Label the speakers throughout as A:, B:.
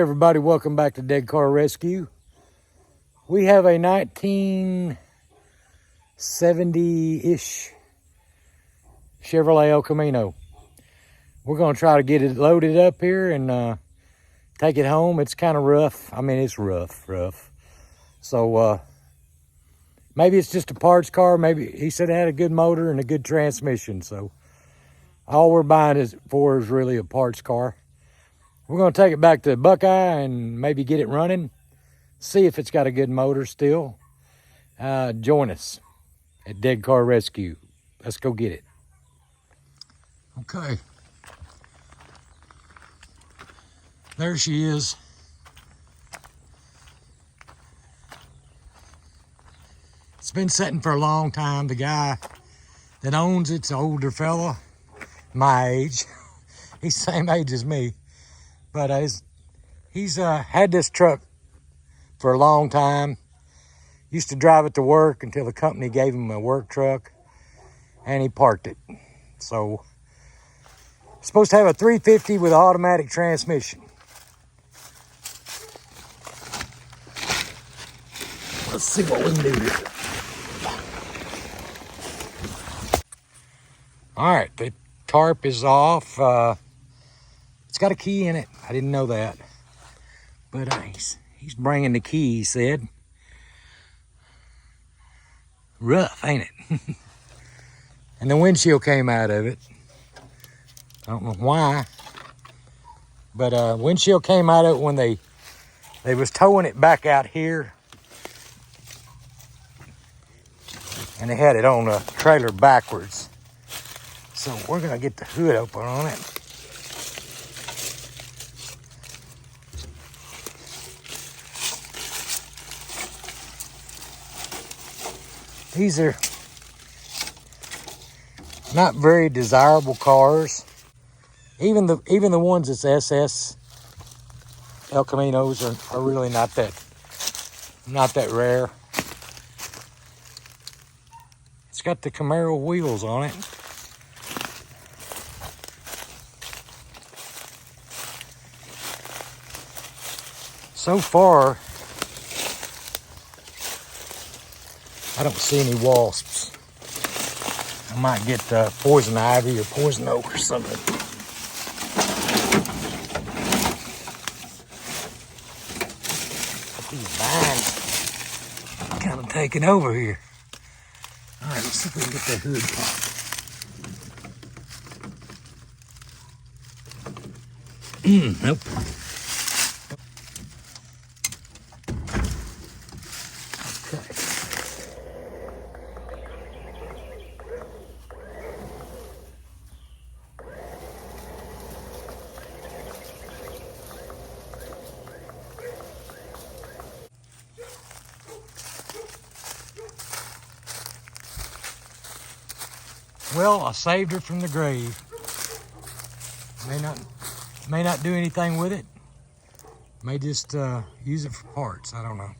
A: everybody, welcome back to Dead Car Rescue. We have a 1970-ish Chevrolet El Camino. We're going to try to get it loaded up here and take it home. It's kind of rough. I mean, it's rough. So maybe it's just a parts car. Maybe he said it had a good motor and a good transmission. So all we're buying is really a parts car. We're going to take it back to Buckeye and maybe get it running. See if it's got a good motor still. Join us at Dead Car Rescue. Let's go get it. Okay. There she is. It's been sitting for a long time. The guy that owns it's an older fella, my age. He's the same age as me. But he's had this truck for a long time. Used to drive it to work until the company gave him a work truck and he parked it. So, supposed to have a 350 with an automatic transmission. Let's see what we can do here. All right, the tarp is off. It's got a key in it. I didn't know that. But he's bringing the key, he said. Rough, ain't it? And the windshield came out of it. I don't know why. But windshield came out of it when they was towing it back out here. And they had it on a trailer backwards. So we're gonna get the hood open on it. These are not very desirable cars. Even the ones that's SS El Caminos are really not that rare. It's got the Camaro wheels on it. So far, I don't see any wasps. I might get poison ivy or poison oak or something. These vines kind of taking over here. All right, let's see if we can get that hood popped. Nope. Well, I saved her from the grave. May not do anything with it. May just use it for parts. I don't know.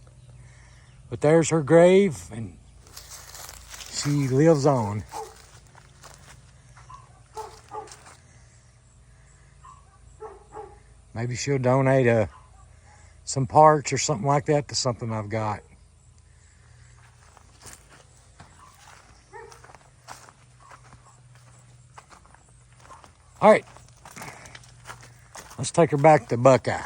A: But there's her grave, and she lives on. Maybe she'll donate some parts or something like that to something I've got. All right, let's take her back to Buckeye.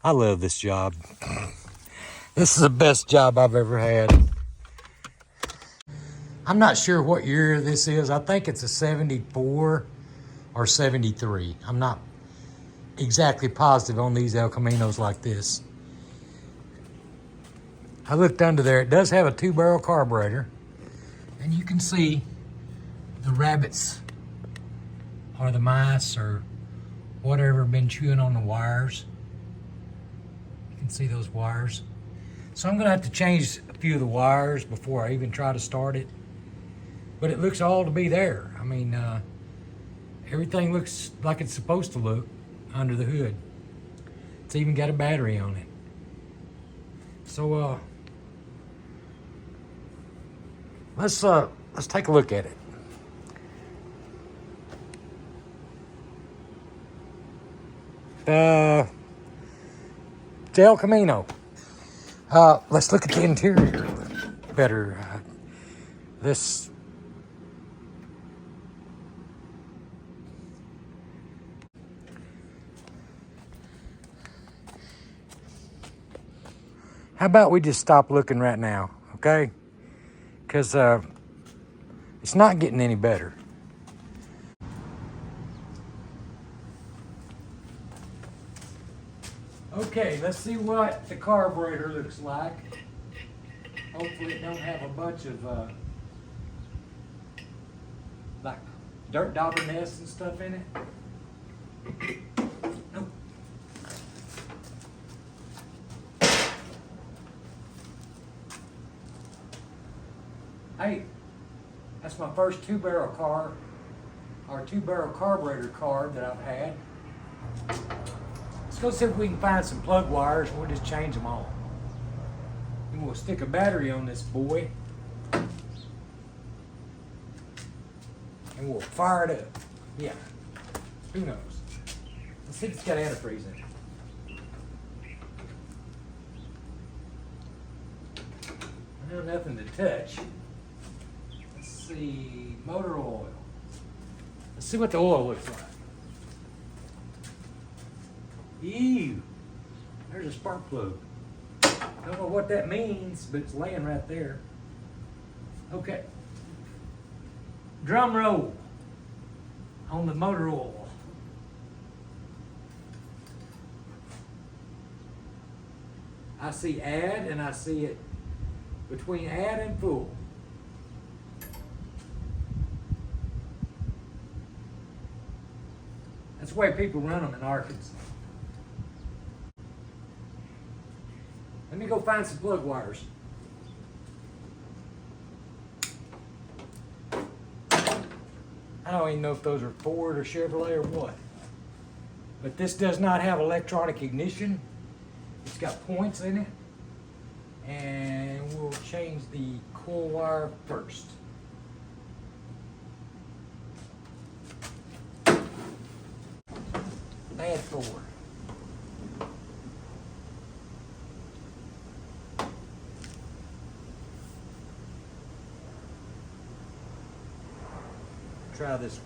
A: I love this job. This is the best job I've ever had. I'm not sure what year this is. I think it's a 74 or 73. I'm not exactly positive on these El Caminos like this. I looked under there. It does have a 2-barrel carburetor. And you can see the rabbits or the mice or whatever been chewing on the wires. You can see those wires. So I'm gonna have to change a few of the wires before I even try to start it. But it looks all to be there. I mean, everything looks like it's supposed to look under the hood. It's even got a battery on it. So Let's take a look at it. It's El Camino. Let's look at the interior better. This. How about we just stop looking right now, okay? Because it's not getting any better. Okay, let's see what the carburetor looks like. Hopefully it don't have a bunch of like dirt dauber nests and stuff in it. Nope. Hey, that's my first two-barrel car, or two-barrel carburetor car that I've had. Let's go see if we can find some plug wires and we'll just change them all. And we'll stick a battery on this boy. And we'll fire it up. Yeah, who knows? Let's see if it's got antifreeze in it. Well, nothing to touch. Let's see, motor oil. Let's see what the oil looks like. Ew, there's a spark plug. Don't know what that means, but it's laying right there. Okay. Drum roll on the motor oil. I see add and I see it between add and full. That's the way people run them in Arkansas. Let me go find some plug wires. I don't even know if those are Ford or Chevrolet or what. But this does not have electronic ignition. It's got points in it. And we'll change the coil wire first. Add 4. Try this one.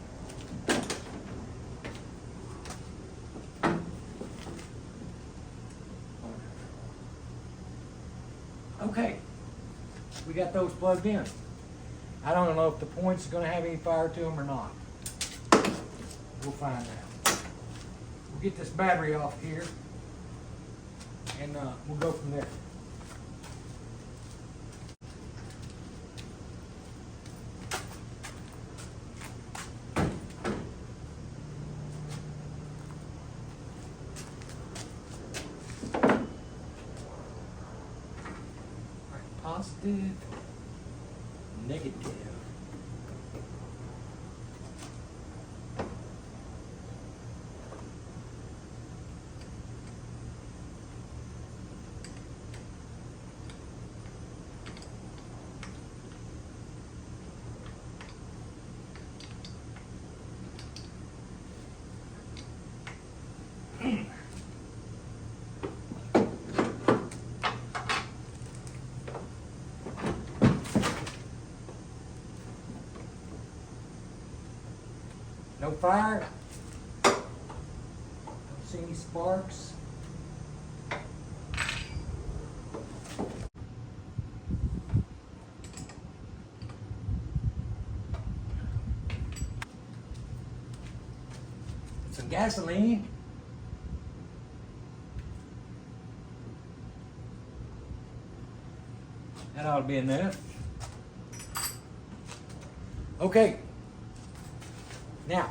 A: Okay, we got those plugged in. I don't know if the points are going to have any fire to them or not. We'll find out. We'll get this battery off here and we'll go from there. Positive, negative. No fire. Don't see any sparks. Some gasoline. That ought to be enough. Okay. Now,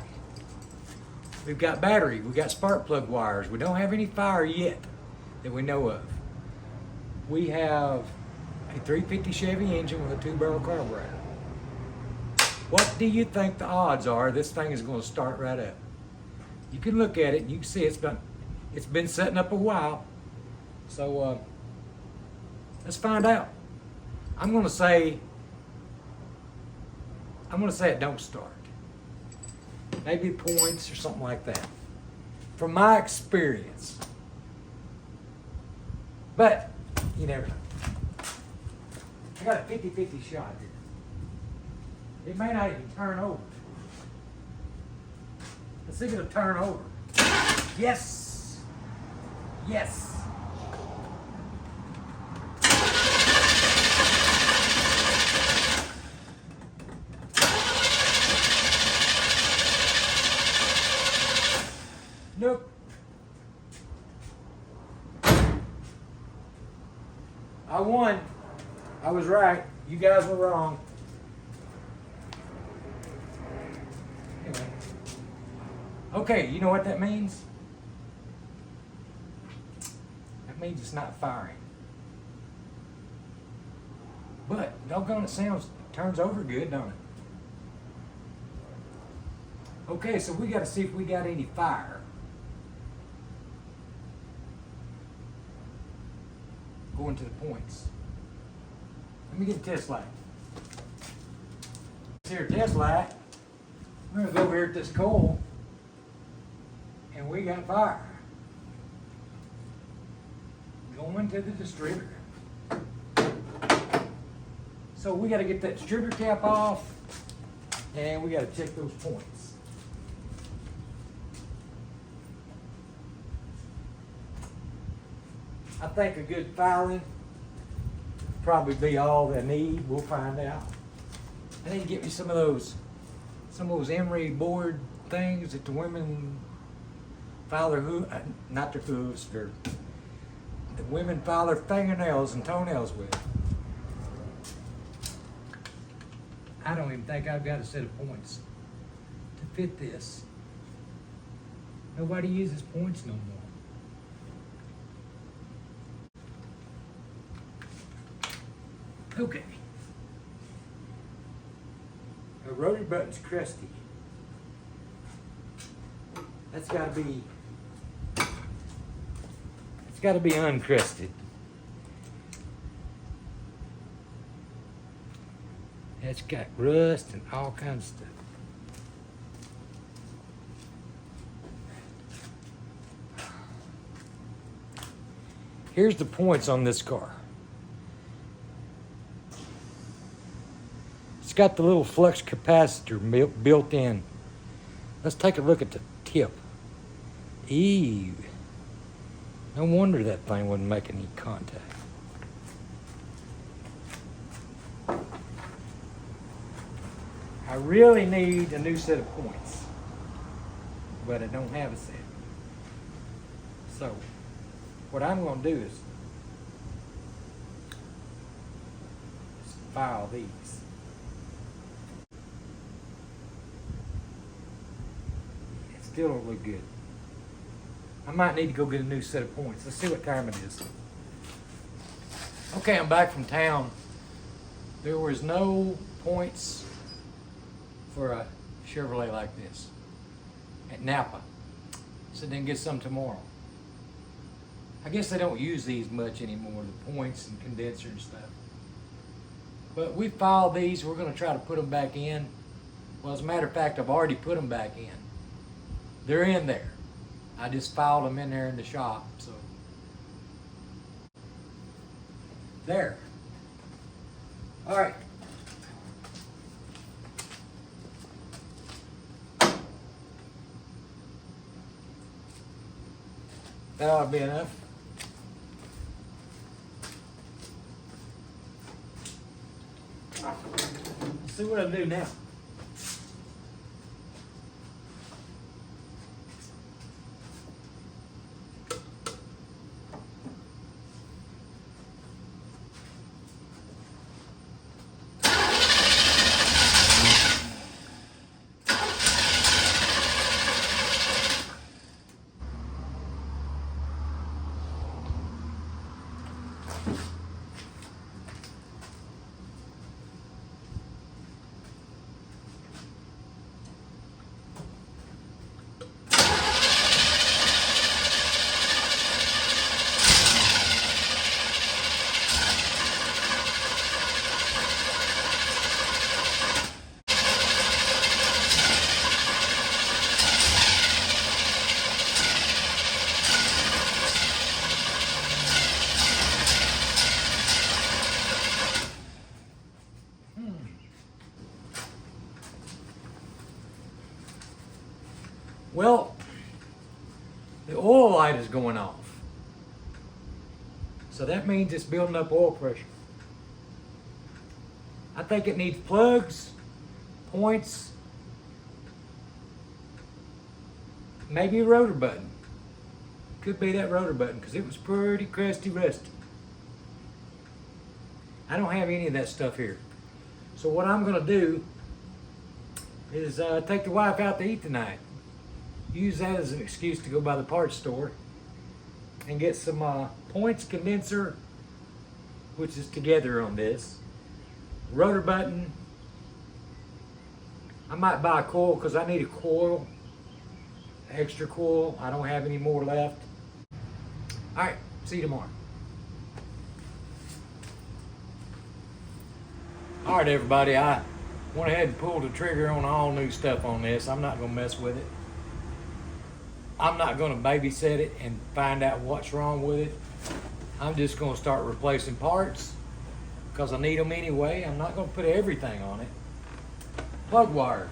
A: we've got battery, we've got spark plug wires. We don't have any fire yet that we know of. We have a 350 Chevy engine with a 2-barrel carburetor. What do you think the odds are this thing is going to start right up? You can look at it and you can see it's been setting up a while. So let's find out. I'm going to say I'm gonna say it don't start. Maybe points or something like that. From my experience. But, you never know. I got a 50-50 shot here. It may not even turn over. Let's see if it'll turn over. Yes! Yes! Nope. I won. I was right. You guys were wrong. Anyway. Okay, you know what that means? That means it's not firing. But doggone it turns over good, don't it? Okay, so we got to see if we got any fire. Going to the points. Let me get a test light. Here's a test light. We're gonna go over here at this coal, and we got fire. Going to the distributor. So we got to get that distributor cap off, and we got to check those points. I think a good filing probably be all they need. We'll find out. I need to get me some of those emery board things that the women file their not their hooves, the women file their fingernails and toenails with. I don't even think I've got a set of points to fit this. Nobody uses points no more. Okay. A rotary button's crusty. It's got to be uncrusted. It's got rust and all kinds of stuff. Here's the points on this car. It's got the little flux capacitor built in. Let's take a look at the tip. Ew. No wonder that thing wasn't making any contact. I really need a new set of points, but I don't have a set. So, what I'm going to do is file these. It still don't look good. I might need to go get a new set of points. Let's see what time it is. Okay, I'm back from town. There was no points for a Chevrolet like this at Napa. So then get some tomorrow. I guess they don't use these much anymore, the points and condenser and stuff. But we filed these. We're going to try to put them back in. Well, as a matter of fact, I've already put them back in. They're in there. I just filed them in there in the shop. So there. All right. That ought to be enough. Let's see what I do now. Well, the oil light is going off. So that means it's building up oil pressure. I think it needs plugs, points, maybe a rotor button. Could be that rotor button because it was pretty crusty rusty. I don't have any of that stuff here. So what I'm gonna do is take the wife out to eat tonight. Use that as an excuse to go by the parts store and get some points, condenser, which is together on this, rotor button. I might buy a coil because I need a coil, extra coil. I don't have any more left. All right, see you tomorrow. All right, everybody, I went ahead and pulled the trigger on all new stuff on this. I'm not gonna mess with it. I'm not gonna babysit it and find out what's wrong with it. I'm just gonna start replacing parts because I need them anyway. I'm not gonna put everything on it. Plug wires,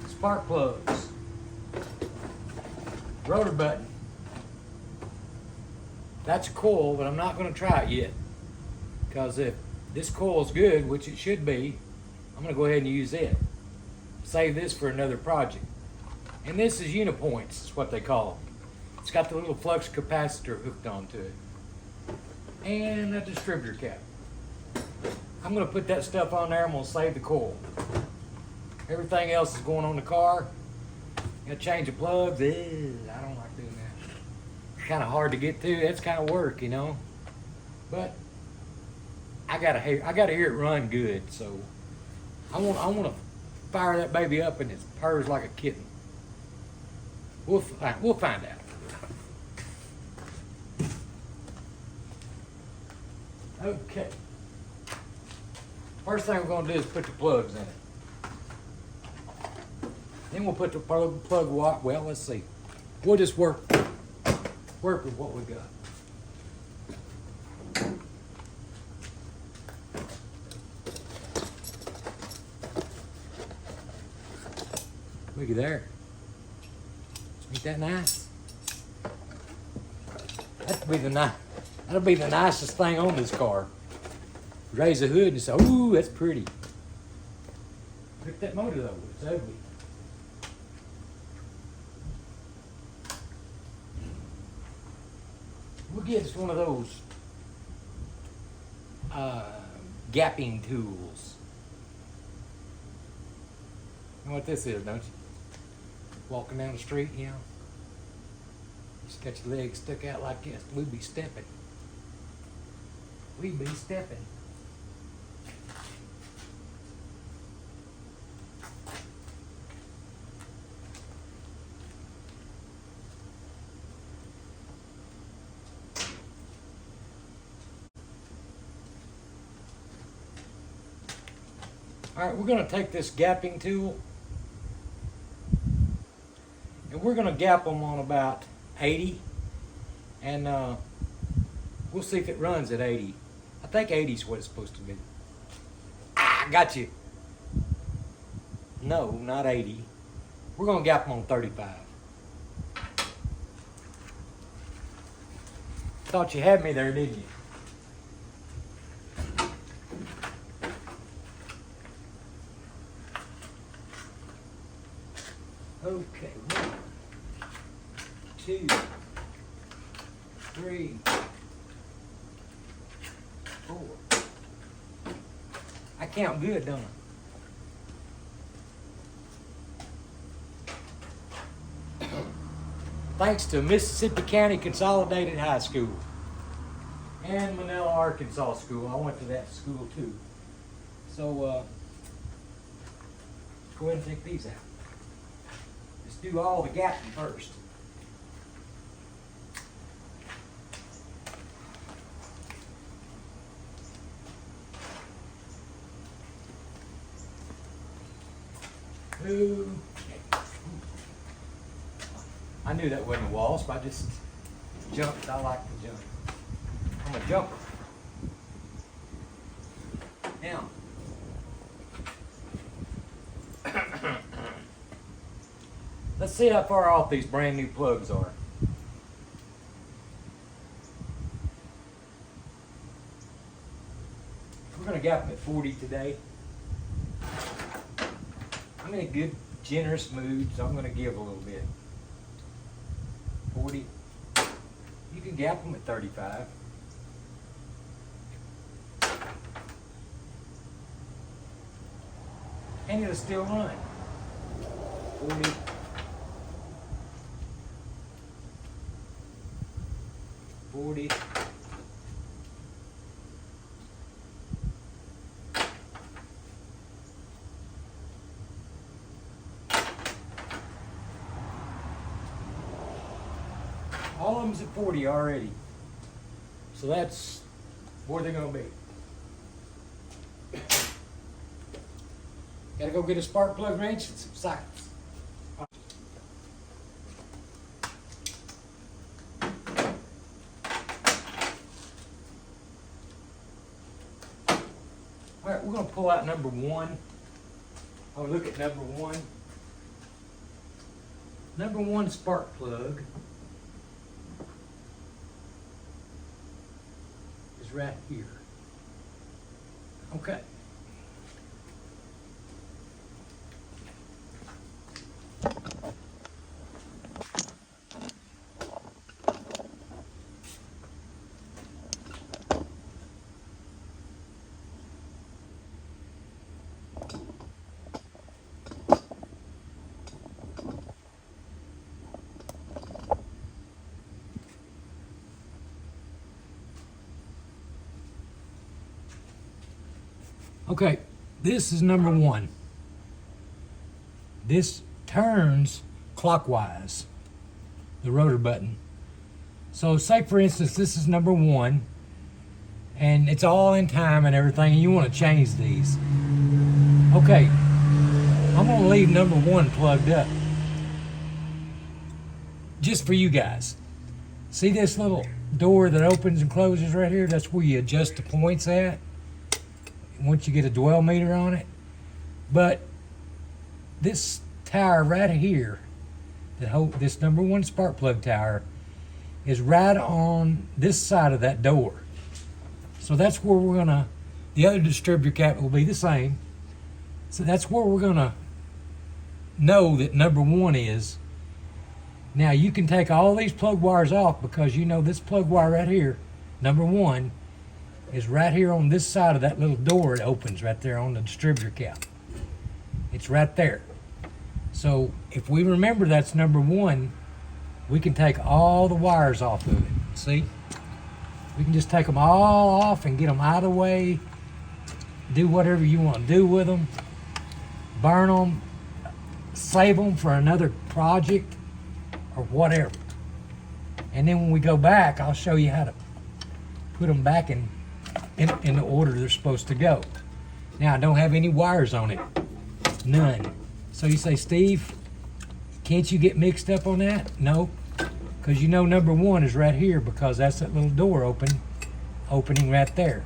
A: spark plugs, rotor button. That's a coil, but I'm not gonna try it yet because if this coil is good, which it should be, I'm gonna go ahead and use it. Save this for another project. And this is unipoints, is what they call them. It's got the little flux capacitor hooked onto it. And a distributor cap. I'm gonna put that stuff on there. I'm gonna save the coil. Everything else is going on the car. Gotta change the plugs. I don't like doing that. It's kind of hard to get to. That's kind of work, you know. But I gotta hear it run good. So I want to fire that baby up and it purrs like a kitten. We'll find out. Okay. First thing we're gonna do is put the plugs in it. Then we'll put the plug wire. Well, let's see. We'll just work with what we got. Looky there. Ain't that nice? That'll be the nicest thing on this car. Raise the hood and say, ooh, that's pretty. Look at that motor though, it's ugly. We'll get us one of those gapping tools. You know what this is, don't you? Walking down the street, you know. Just got your legs stuck out like this. We be stepping. We be stepping. All right, we're gonna take this gapping tool and we're gonna gap them on about 80, and we'll see if it runs at 80. I think 80 is what it's supposed to be. Ah, got you. No, not 80. We're gonna gap them on 35. Thought you had me there, didn't you? Okay, 1, 2, 3, 4. I count good, don't I? Thanks to Mississippi County Consolidated High School and Manila, Arkansas School. I went to that school too. So, let's go ahead and take these out. Let's do all the gapping first. Okay. I knew that wasn't a wasp. I just jumped. I like to jump. I'm a jumper. Now, Let's see how far off these brand new plugs are. We're gonna gap them at 40 today. I'm in a good, generous mood, so I'm gonna give a little bit. 40. You can gap them at 35. And it'll still run. 40. 40. All of them's at 40 already. So that's where they're gonna be. Gotta go get a spark plug wrench and some sockets. All right, we're gonna pull out number one. Oh, look at number one. Number one spark plug is right here. Okay. Okay, this is number one. This turns clockwise, the rotor button. So say for instance, this is number one, and it's all in time and everything, and you want to change these. Okay, I'm gonna leave number one plugged up. Just for you guys. See this little door that opens and closes right here? That's where you adjust the points at once you get a dwell meter on it. But this tower right here, this number one spark plug tower, is right on this side of that door. So that's where we're gonna, the other distributor cap will be the same. So that's where we're gonna know that number one is. Now you can take all these plug wires off, because you know this plug wire right here, number one, is right here on this side of that little door. It opens right there on the distributor cap. It's right there. So if we remember that's number one, we can take all the wires off of it. See? We can just take them all off and get them out of the way. Do whatever you want to do with them. Burn them. Save them for another project or whatever. And then when we go back, I'll show you how to put them back in the order they're supposed to go. Now, I don't have any wires on it. None. So you say, Steve, can't you get mixed up on that? No, because you know number one is right here, because that's that little door opening right there.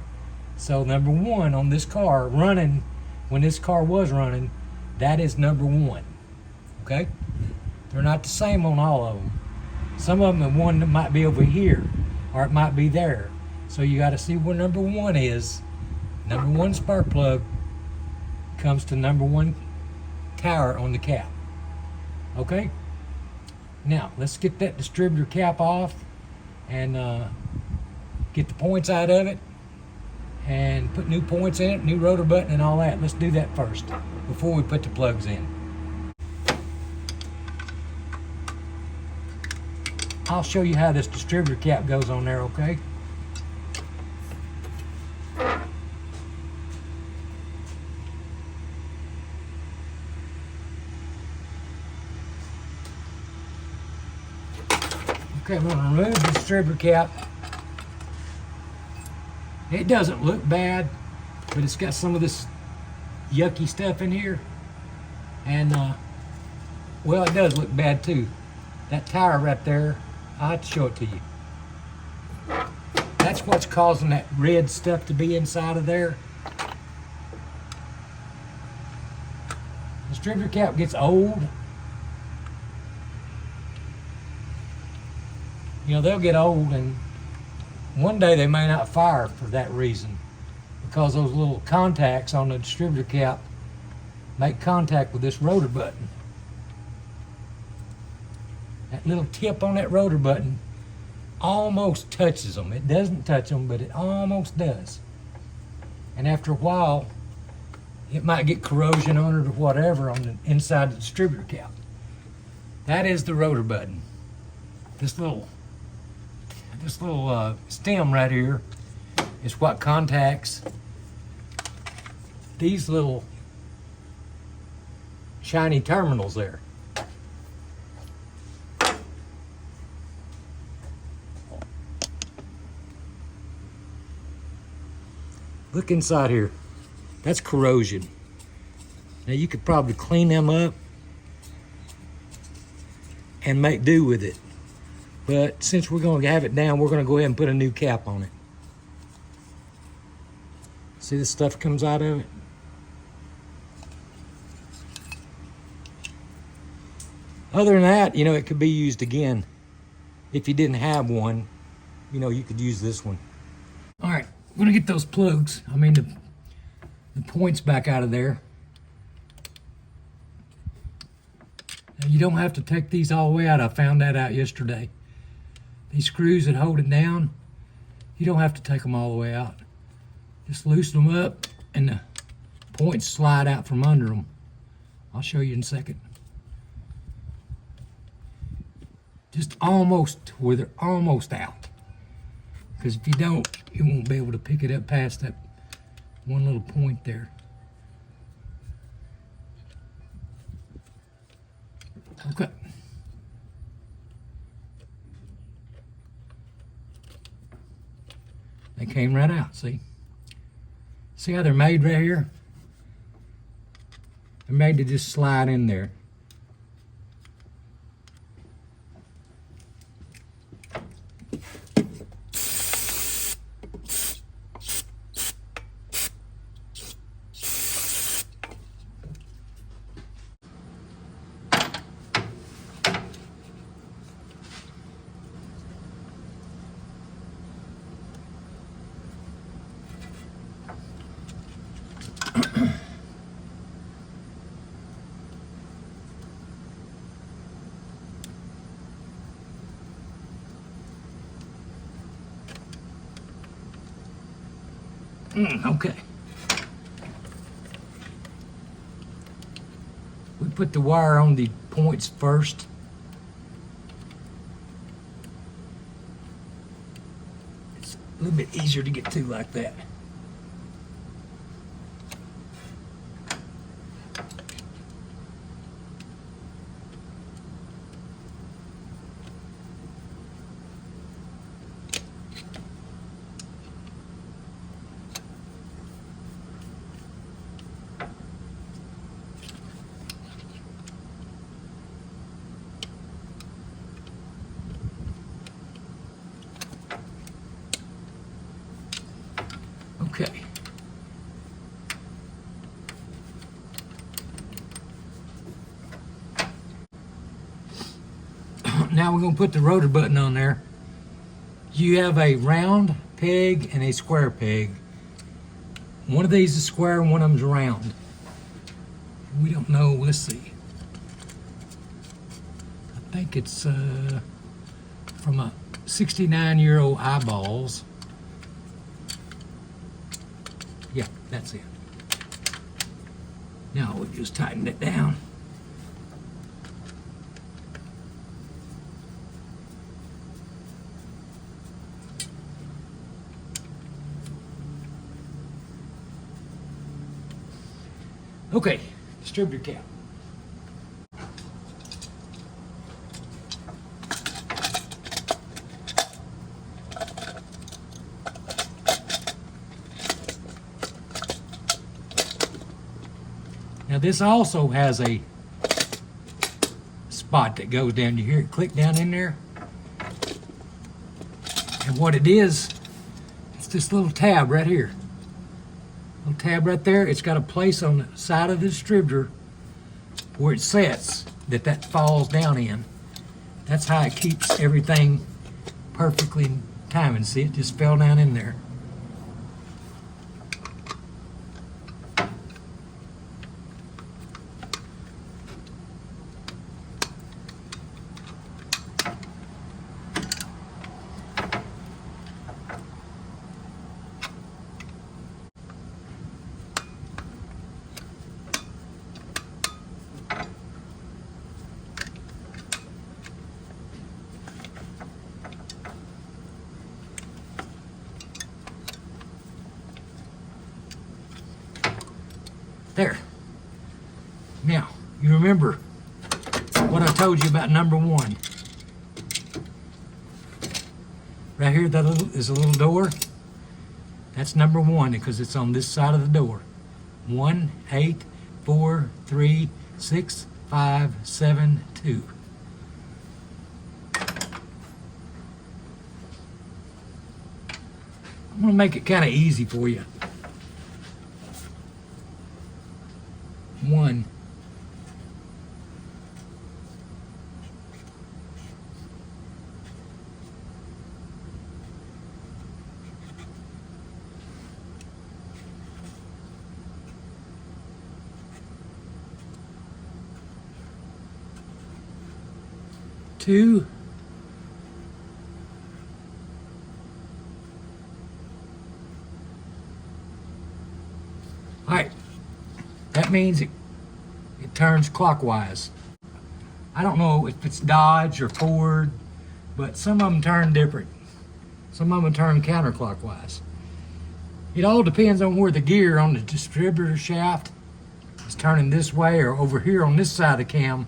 A: So number one on this car running, when this car was running, that is number one. Okay? They're not the same on all of them. Some of them, the one that might be over here, or it might be there. So you got to see where number one is. Number one spark plug comes to number one tower on the cap. Okay? Now, let's get that distributor cap off and get the points out of it and put new points in it, new rotor button and all that. Let's do that first before we put the plugs in. I'll show you how this distributor cap goes on there, okay? Okay, I'm gonna remove the distributor cap. It doesn't look bad, but it's got some of this yucky stuff in here. And, well, it does look bad too. That tire right there, I'll have to show it to you. That's what's causing that red stuff to be inside of there. Distributor cap gets old, You know, they'll get old, and one day they may not fire for that reason, because those little contacts on the distributor cap make contact with this rotor button. That little tip on that rotor button almost touches them. It doesn't touch them, but it almost does. And after a while, it might get corrosion on it or whatever on the inside the distributor cap. That is the rotor button. This little stem right here is what contacts these little shiny terminals there. Look inside here. That's corrosion. Now you could probably clean them up and make do with it. But since we're going to have it down, we're going to go ahead and put a new cap on it. See the stuff comes out of it? Other than that, you know, it could be used again. If you didn't have one, you know, you could use this one. All right, we're going to get those plugs. I mean, the points back out of there. Now, you don't have to take these all the way out. I found that out yesterday. These screws that hold it down, you don't have to take them all the way out. Just loosen them up and the points slide out from under them. I'll show you in a second. Just almost where they're almost out. Because if you don't, you won't be able to pick it up past that one little point there. Okay. They came right out, see? See how they're made right here? They're made to just slide in there. Okay. We put the wire on the points first. It's a little bit easier to get to like that. Okay. Now we're going to put the rotor button on there. You have a round peg and a square peg. One of these is square and one of them's round. We don't know. Let's see. I think it's from a 69-year-old eyeballs. Yeah, that's it. Now we just tighten it down. Okay, distributor cap. Now this also has a spot that goes down. You hear it click down in there? And what it is, it's this little tab right here. Little tab right there. It's got a place on the side of the distributor where it sets that falls down in. That's how it keeps everything perfectly timing. See, it just fell down in there. There. Now, you remember what I told you about number 1. Right here is a little door. That's number 1 because it's on this side of the door. 1, 8, 4, 3, 6, 5, 7, 2. I'm gonna make it kind of easy for you. 1. 2. All right, that means it turns clockwise. I don't know if it's Dodge or Ford, but some of them turn different. Some of them turn counterclockwise. It all depends on where the gear on the distributor shaft is turning this way, or over here on this side of the cam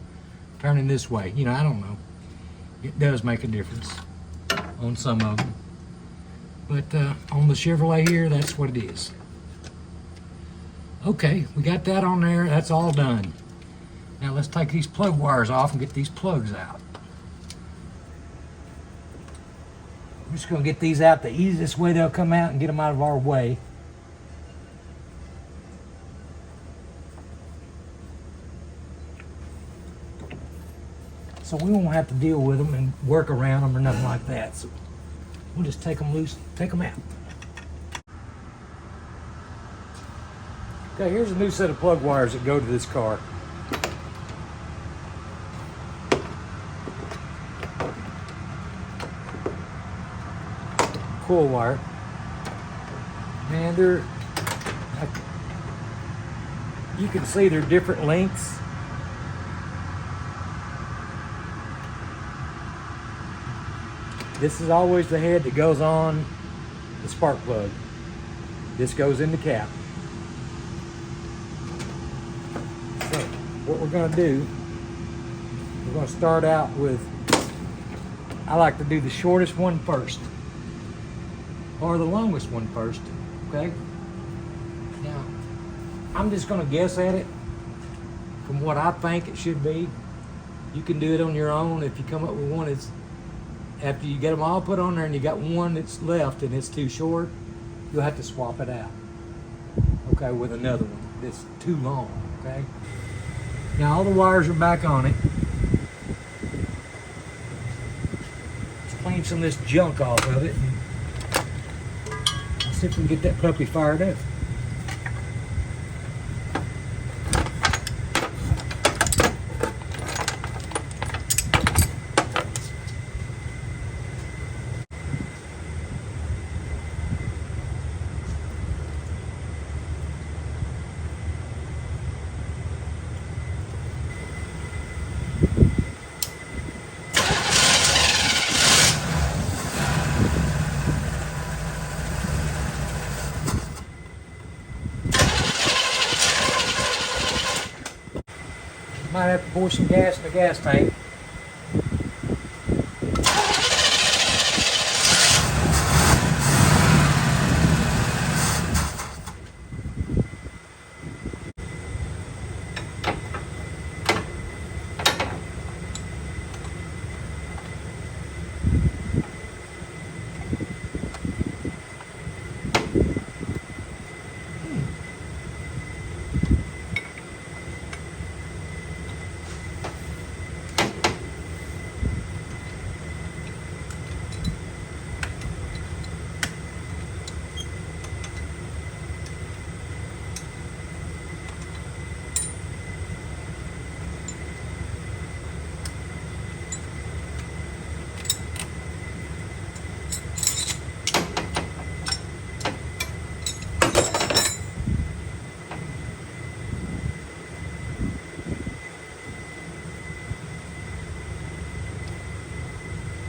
A: turning this way. You know, I don't know. It does make a difference on some of them. But on the Chevrolet here, that's what it is. Okay, we got that on there. That's all done. Now let's take these plug wires off and get these plugs out. I'm just going to get these out the easiest way they'll come out and get them out of our way. So we won't have to deal with them and work around them or nothing like that. So we'll just take them loose, take them out. Okay, here's a new set of plug wires that go to this car. Coil wire. And you can see they're different lengths. This is always the head that goes on the spark plug. This goes in the cap. So what we're going to do, we're going to start out with, I like to do the shortest one first, or the longest one first, okay? Now, I'm just going to guess at it from what I think it should be. You can do it on your own. If you come up with one that's, after you get them all put on there and you got one that's left and it's too short, you'll have to swap it out, okay, with another one that's too long, okay? Now all the wires are back on it. Let's clean some of this junk off of it. Let's see if we can get that puppy fired up. Might have to pour some gas in the gas tank.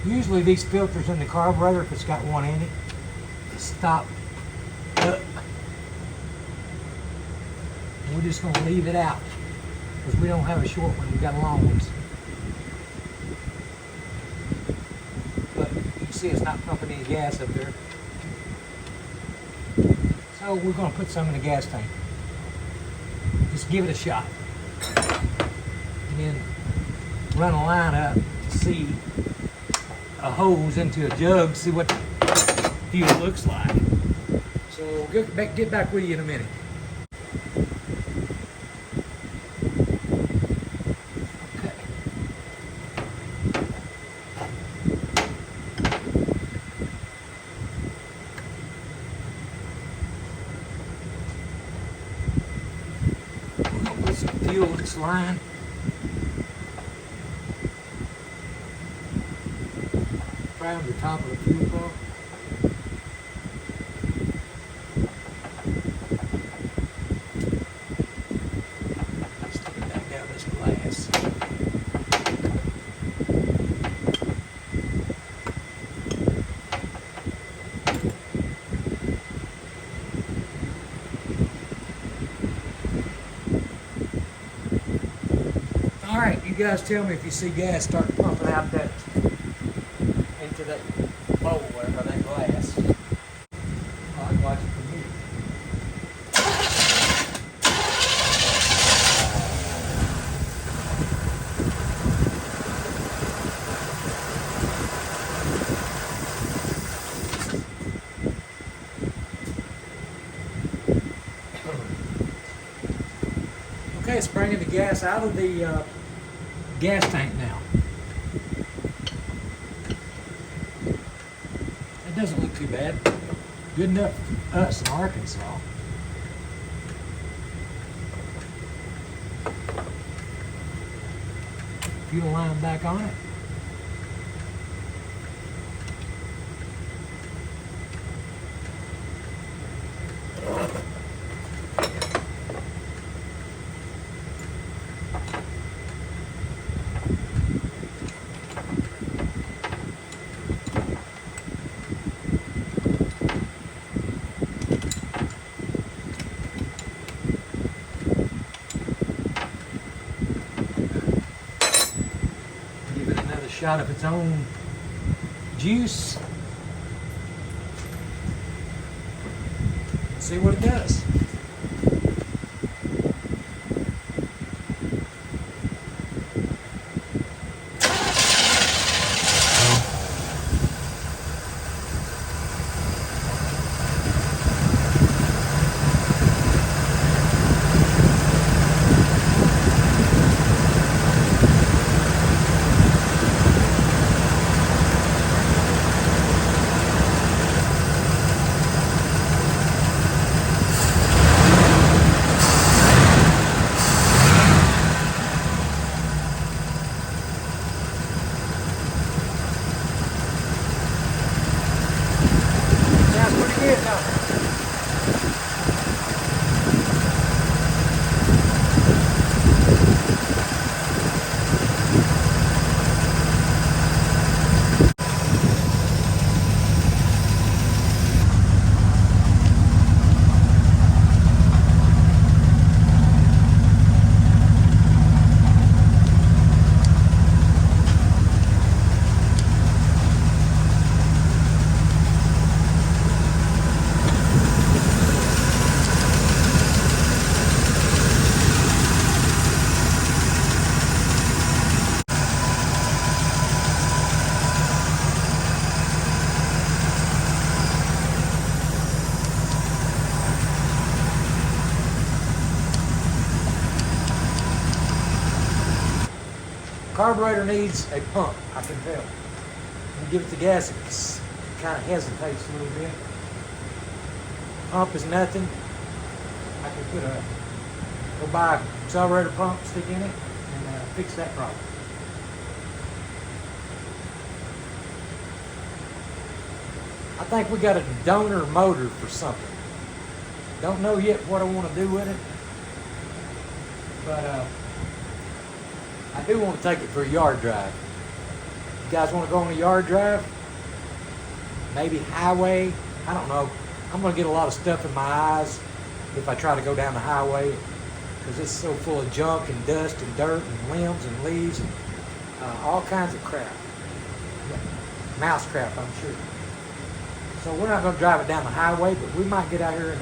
A: Usually these filters in the carburetor, if it's got one in it, stop up. And we're just going to leave it out because we don't have a short one, we got long ones. But you can see it's not pumping any gas up there. So we're going to put some in the gas tank. Just give it a shot. And then run a line up to see a hose into a jug, see what fuel looks like. So get back with you in a minute. Okay. We're gonna put some fuel in this line. Right on the top of the fuel pump. Stick it back down this glass. All right, you guys tell me if you see gas start pumping out that into that bowl there, or that glass. Oh, I can watch it from here. Okay, it's bringing the gas out of the gas tank now. It doesn't look too bad. Good enough for us in Arkansas. Fuel line back on it. Shot of its own juice. See what it does. Carburetor needs a pump, I can tell. When you give it the gas, it kind of hesitates a little bit. Pump is nothing. I can go buy a accelerator pump, stick in it, and fix that problem. I think we got a donor motor for something. Don't know yet what I want to do with it, but I do want to take it for a yard drive. guys want to go on a yard drive, maybe highway, I don't know. I'm going to get a lot of stuff in my eyes if I try to go down the highway, because it's so full of junk and dust and dirt and limbs and leaves and all kinds of crap. Mouse crap, I'm sure. So we're not going to drive it down the highway, but we might get out here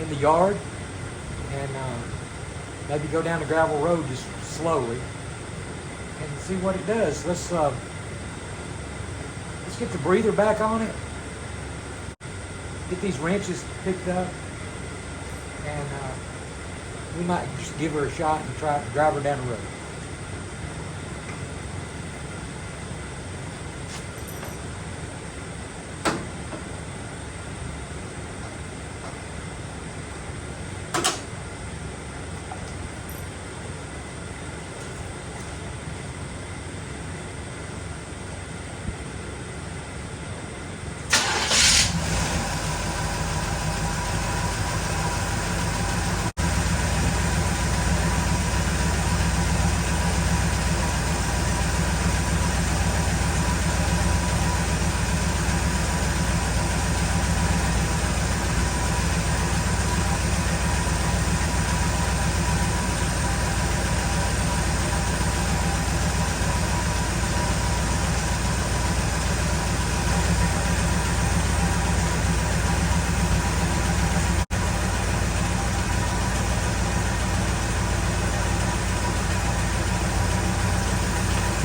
A: in the yard and maybe go down the gravel road just slowly and see what it does. Let's get the breather back on it. Get these wrenches picked up, and we might just give her a shot and try to drive her down the road.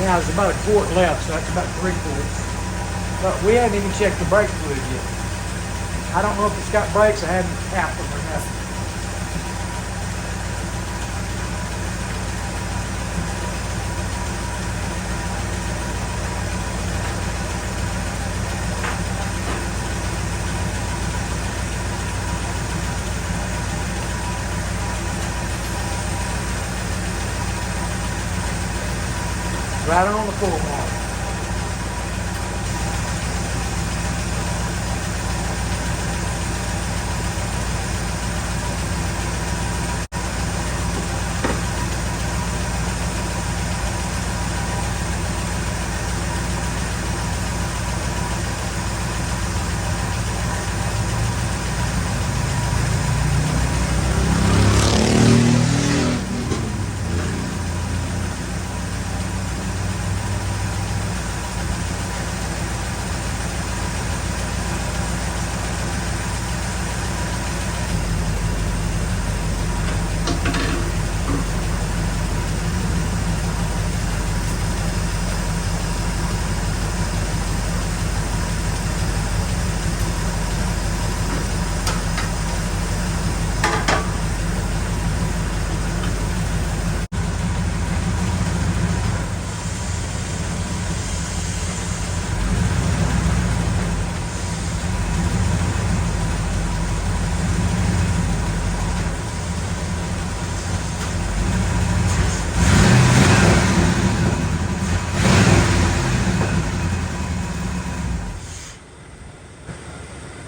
A: Now there's about a quart left, so that's about 3 quarts. But we haven't even checked the brake fluid yet. I don't know if it's got brakes. I haven't tapped them or nothing. Right on the full mark.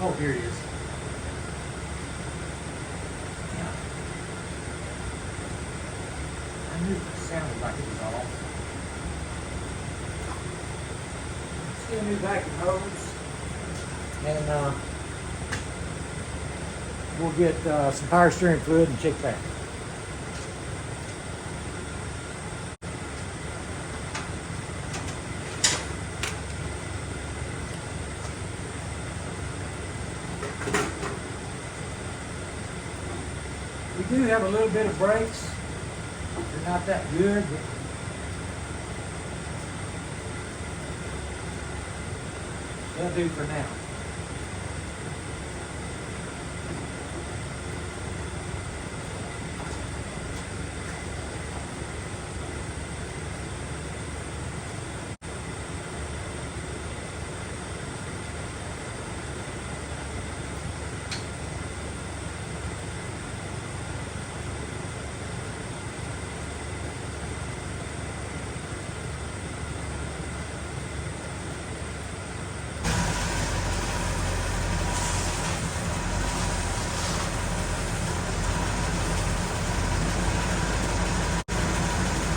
A: Oh, here it is. Yeah. I knew it sounded like it was off. Still new vacuum hose. And we'll get some power steering fluid and check that. We do have a little bit of brakes. They're not that good, but they'll do for now.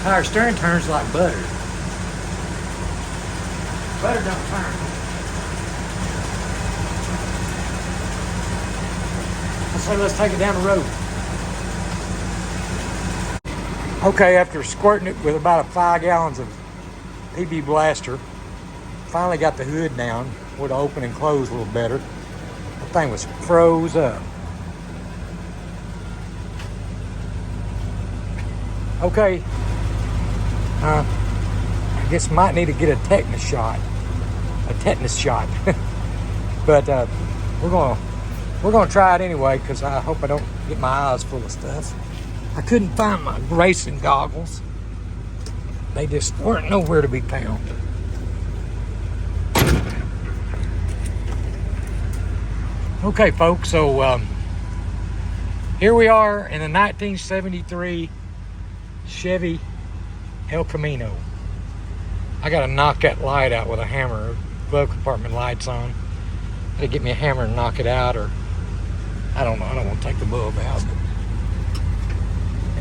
A: Power steering turns like butter. Better don't turn. I say let's take it down the road. Okay, after squirting it with about 5 gallons of PB Blaster, finally got the hood down. Would open and close a little better. The thing was froze up. Okay, I guess might need to get a tetanus shot. But we're gonna try it anyway, because I hope I don't get my eyes full of stuff. I couldn't find my racing goggles. They just weren't nowhere to be found. Okay, folks, so here we are in the 1973 Chevy El Camino. I gotta knock that light out with a hammer. Glove compartment light's on. Gotta get me a hammer and knock it out, or I don't know. I don't want to take the bulb out, but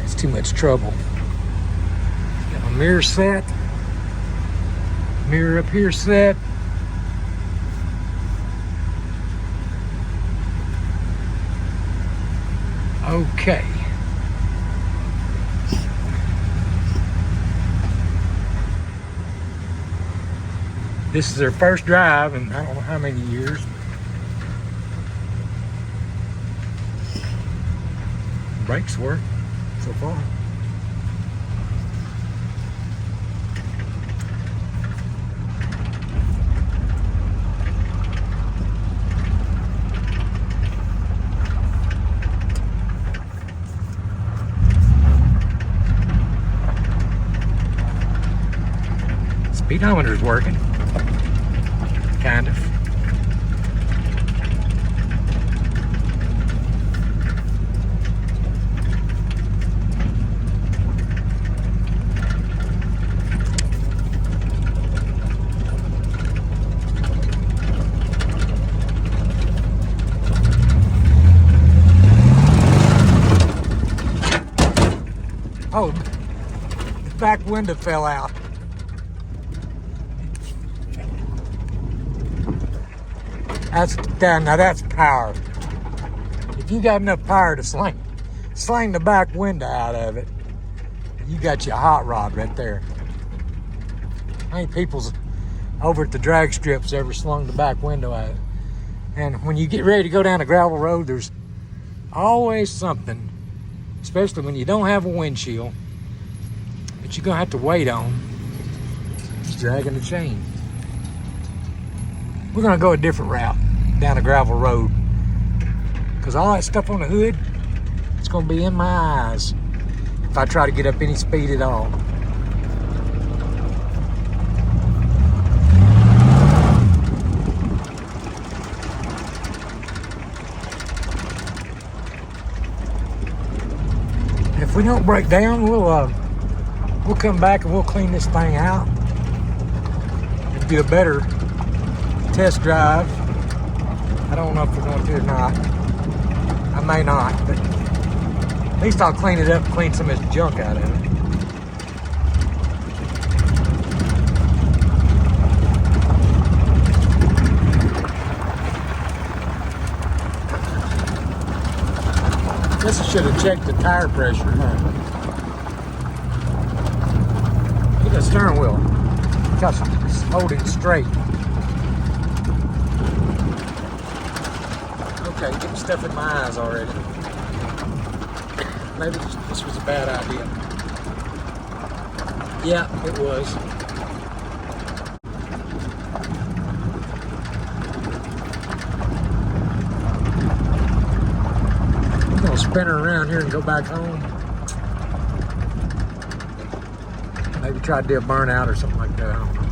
A: it's too much trouble. Got my mirror set. Mirror up here set. Okay. This is their first drive in I don't know how many years. Brakes work so far. Speedometer's working, kind of. Oh, the back window fell out. Now that's power. If you got enough power to sling the back window out of it, you got your hot rod right there. How many people's over at the drag strips ever slung the back window out? And when you get ready to go down a gravel road, there's always something, especially when you don't have a windshield, that you're gonna have to wait on. It's dragging the chain. We're gonna go a different route down a gravel road, because all that stuff on the hood, it's gonna be in my eyes if I try to get up any speed at all. If we don't break down, we'll come back and we'll clean this thing out and get a better test drive. I don't know if we're going to or not. I may not, but at least I'll clean it up and clean some of this junk out of it. Guess I should have checked the tire pressure, huh? Get the steering wheel. Just hold it straight. Okay, getting stuff in my eyes already. Maybe this was a bad idea. Yeah, it was. I'm gonna spin her around here and go back home. Maybe try to do a burnout or something like that. I don't know.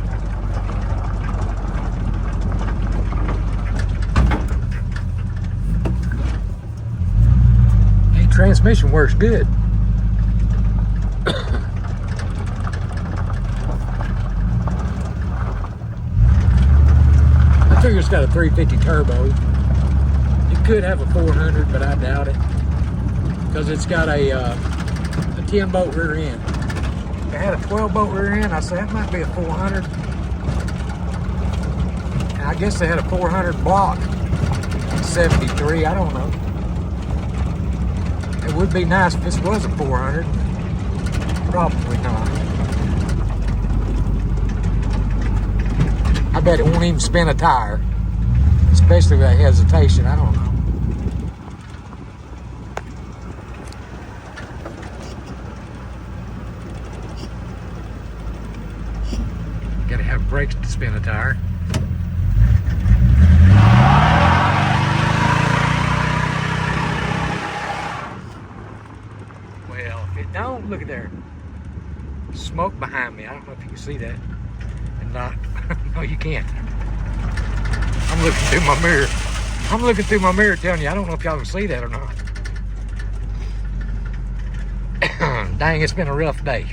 A: Transmission works good. I figure it's got a 350 turbo. It could have a 400, but I doubt it, because it's got a 10-bolt rear end. If it had a 12-bolt rear end, I say that might be a 400. I guess they had a 400 block in 73. I don't know. It would be nice if this was a 400. Probably not. I bet it won't even spin a tire. Especially with that hesitation. I don't know. Gotta have brakes to spin a tire. Well, if it don't, look at there. Smoke behind me. I don't know if you can see that. And not. No, you can't. I'm looking through my mirror. I'm looking through my mirror telling you, I don't know if y'all can see that or not. Dang, it's been a rough day.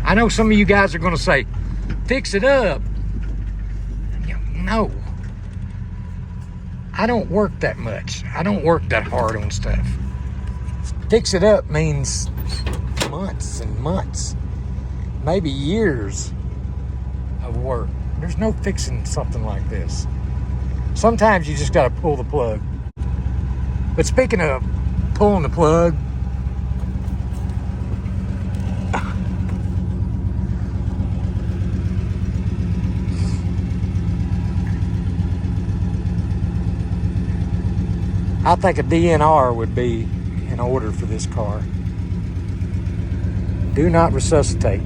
A: I know some of you guys are going to say, fix it up. No. I don't work that much. I don't work that hard on stuff. Fix it up means months and months, maybe years of work. There's no fixing something like this. Sometimes you just got to pull the plug. But speaking of pulling the plug, I think a DNR would be in order for this car. Do not resuscitate.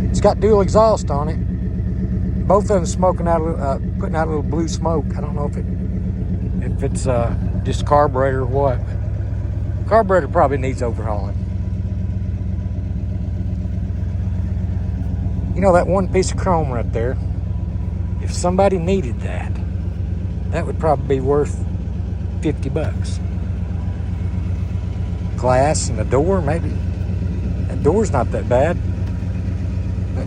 A: It's got dual exhaust on it. Both of them smoking out, putting out a little blue smoke. I don't know if it's just carburetor or what. But carburetor probably needs overhauling. You know that one piece of chrome right there? If somebody needed that, that would probably be worth $50. Glass and a door, maybe. That door's not that bad. But,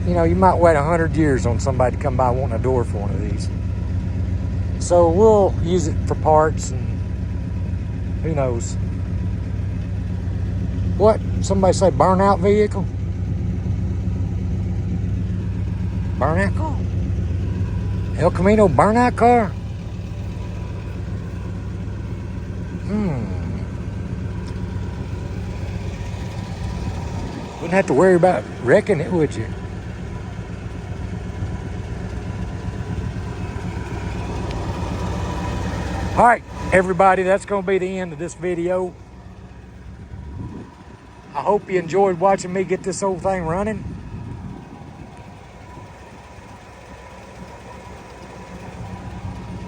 A: you know, you might wait 100 years on somebody to come by wanting a door for one of these. So we'll use it for parts and who knows. What? Somebody say burnout vehicle? Burnout car? El Camino burnout car? Wouldn't have to worry about wrecking it, would you? All right, everybody, that's going to be the end of this video. I hope you enjoyed watching me get this whole thing running.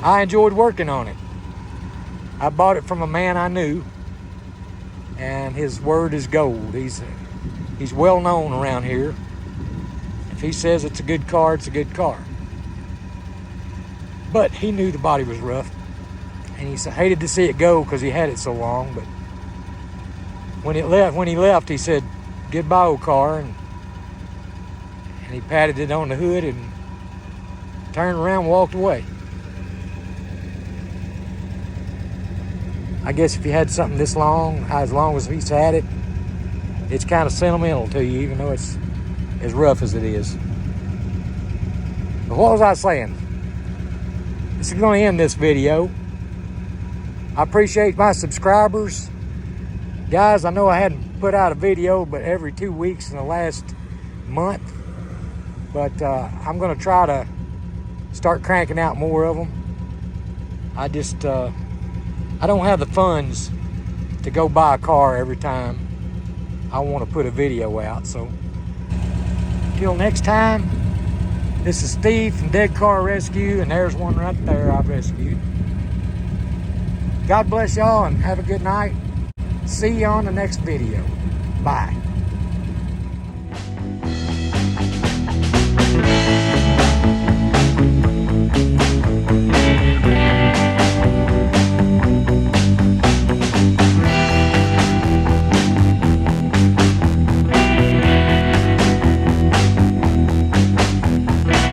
A: I enjoyed working on it. I bought it from a man I knew, and his word is gold. He's well known around here. If he says it's a good car, it's a good car. But he knew the body was rough, and he hated to see it go because he had it so long. But when he left, he said, "Goodbye, old car," and he patted it on the hood and turned around and walked away. I guess if you had something this long, as long as he's had it, it's kind of sentimental to you, even though it's as rough as it is. But what was I saying? This is going to end this video. I appreciate my subscribers. Guys, I know I hadn't put out a video but every 2 weeks in the last month. But I'm going to try to start cranking out more of them. I just... I don't have the funds to go buy a car every time I want to put a video out. So until next time, this is Steve from Dead Car Rescue, and there's one right there I've rescued. God bless y'all and have a good night. See you on the next video. Bye.